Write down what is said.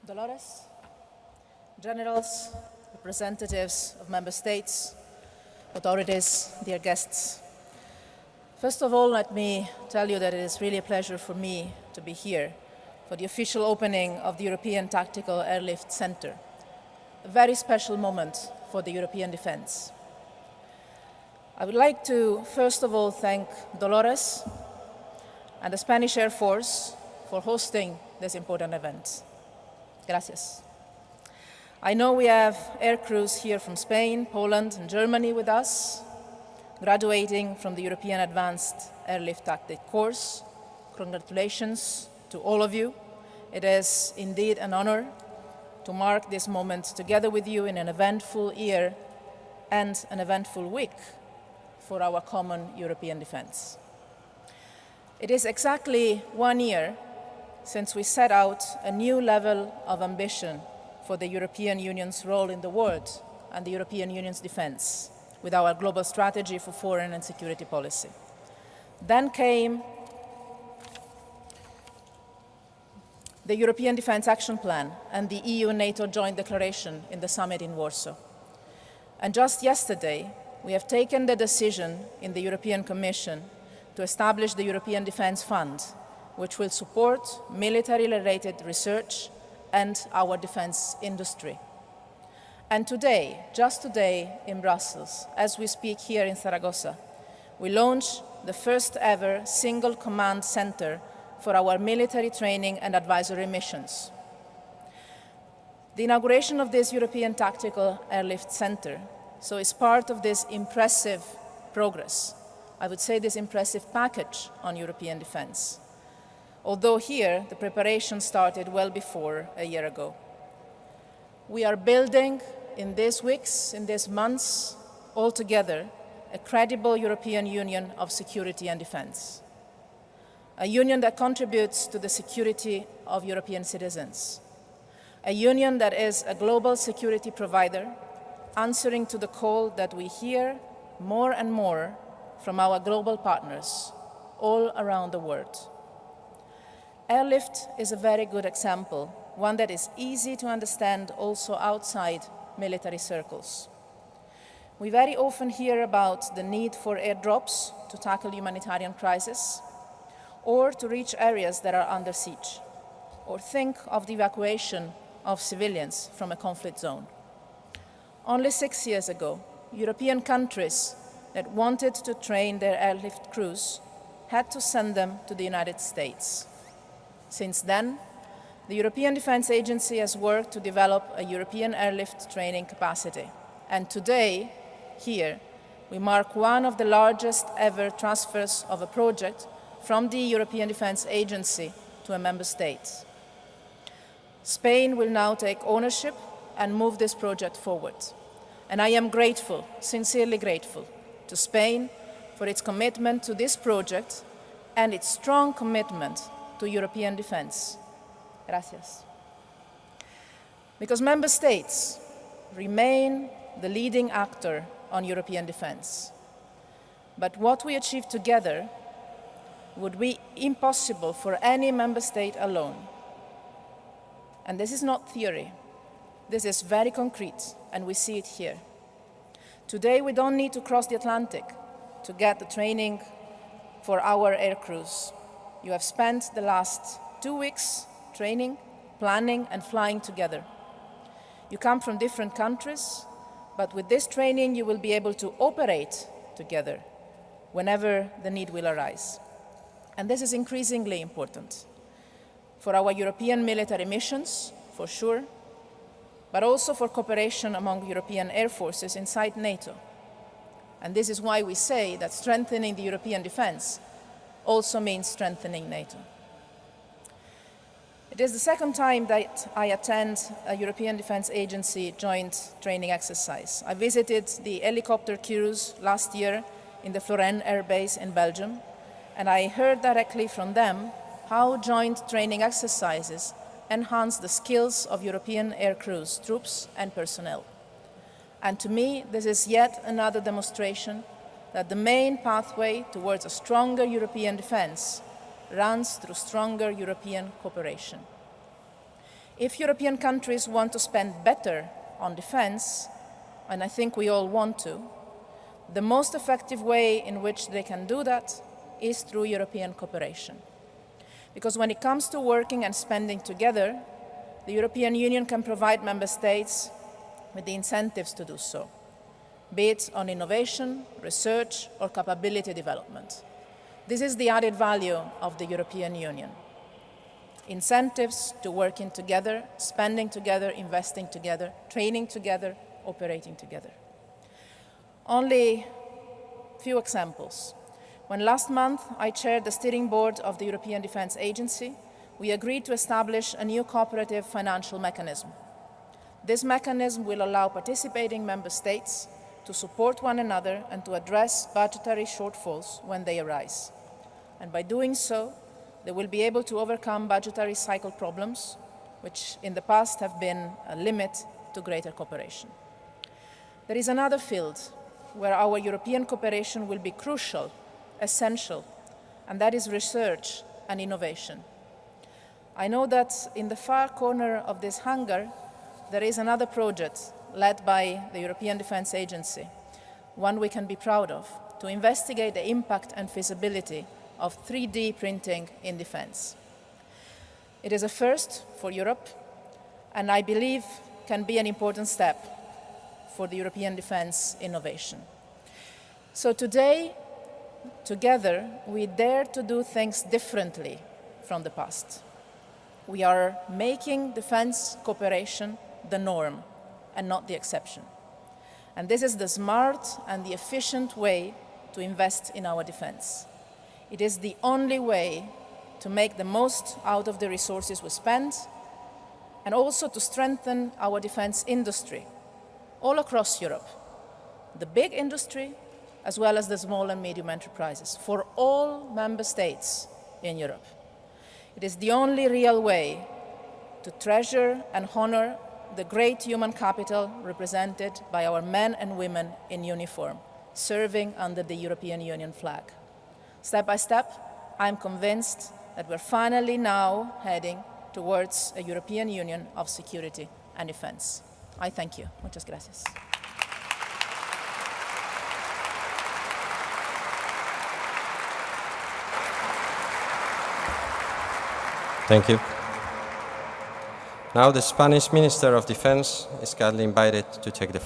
Dolores, generals, representatives of member states, authorities, dear guests. First of all, let me tell you that it is really a pleasure for me to be here for the official opening of the European Tactical Airlift Centre, a very special moment for the European defence. I would like to, first of all, thank Dolores and the Spanish Air Force for hosting this important event. Gracias. I know we have air crews here from Spain, Poland, and Germany with us, graduating from the European Advanced Airlift Tactic course. Congratulations to all of you. It is indeed an honor to mark this moment together with you in an eventful year and an eventful week for our common European defence. It is exactly 1 year since we set out a new level of ambition for the European Union's role in the world and the European Union's defence with our global strategy for foreign and security policy. Then came the European Defence Action Plan and the EU-NATO Joint Declaration in the summit in Warsaw. And just yesterday, we have taken the decision in the European Commission to establish the European Defence Fund, which will support military-related research and our defence industry. And today, just today in Brussels, as we speak here in Zaragoza, we launch the first ever single command centre for our military training and advisory missions. The inauguration of this European Tactical Airlift Centre is part of this impressive progress, I would say this impressive package on European defence. Although here, the preparation started well before a year ago. We are building in these weeks, in these months, all together, a credible European Union of security and defence. A union that contributes to the security of European citizens. A union that is a global security provider, answering to the call that we hear more and more from our global partners all around the world. Airlift is a very good example, one that is easy to understand also outside military circles. We very often hear about the need for airdrops to tackle humanitarian crises, or to reach areas that are under siege, or think of the evacuation of civilians from a conflict zone. Only 6 years ago, European countries that wanted to train their airlift crews had to send them to the United States. Since then, the European Defence Agency has worked to develop a European airlift training capacity. And today, here, we mark one of the largest ever transfers of a project from the European Defence Agency to a member state. Spain will now take ownership and move this project forward. And I am grateful, sincerely grateful, to Spain for its commitment to this project and its strong commitment to European defence. Gracias. Because member states remain the leading actor on European defence. But what we achieve together would be impossible for any member state alone. And this is not theory. This is very concrete, and we see it here. Today, we don't need to cross the Atlantic to get the training for our air crews. You have spent the last 2 weeks training, planning, and flying together. You come from different countries, but with this training, you will be able to operate together whenever the need will arise. And this is increasingly important for our European military missions, for sure, but also for cooperation among European air forces inside NATO. And this is why we say that strengthening the European defence also means strengthening NATO. It is the second time that I attend a European Defence Agency joint training exercise. I visited the helicopter crews last year in the Florennes Air Base in Belgium, and I heard directly from them how joint training exercises enhance the skills of European air crews, troops and personnel. And to me, this is yet another demonstration that the main pathway towards a stronger European defence runs through stronger European cooperation. If European countries want to spend better on defense, and I think we all want to, the most effective way in which they can do that is through European cooperation. Because when it comes to working and spending together, the European Union can provide member states with the incentives to do so, be it on innovation, research, or capability development. This is the added value of the European Union. Incentives to working together, spending together, investing together, training together, operating together. Only a few examples. When last month I chaired the steering board of the European Defence Agency, we agreed to establish a new cooperative financial mechanism. This mechanism will allow participating member states to support one another and to address budgetary shortfalls when they arise. And by doing so, they will be able to overcome budgetary cycle problems, which in the past have been a limit to greater cooperation. There is another field where our European cooperation will be crucial, essential, and that is research and innovation. I know that in the far corner of this hangar, there is another project led by the European Defence Agency, one we can be proud of, to investigate the impact and feasibility of 3D printing in defence. It is a first for Europe, and I believe can be an important step for the European defence innovation. So today, together, we dare to do things differently from the past. We are making defence cooperation the norm and not the exception. And this is the smart and the efficient way to invest in our defence. It is the only way to make the most out of the resources we spend and also to strengthen our defence industry all across Europe, the big industry as well as the small and medium enterprises, for all member states in Europe. It is the only real way to treasure and honor the great human capital represented by our men and women in uniform, serving under the European Union flag. Step by step, I'm convinced that we're finally now heading towards a European Union of security and defense. I thank you. Muchas gracias. Thank you. Now the Spanish Minister of Defense is kindly invited to take the floor.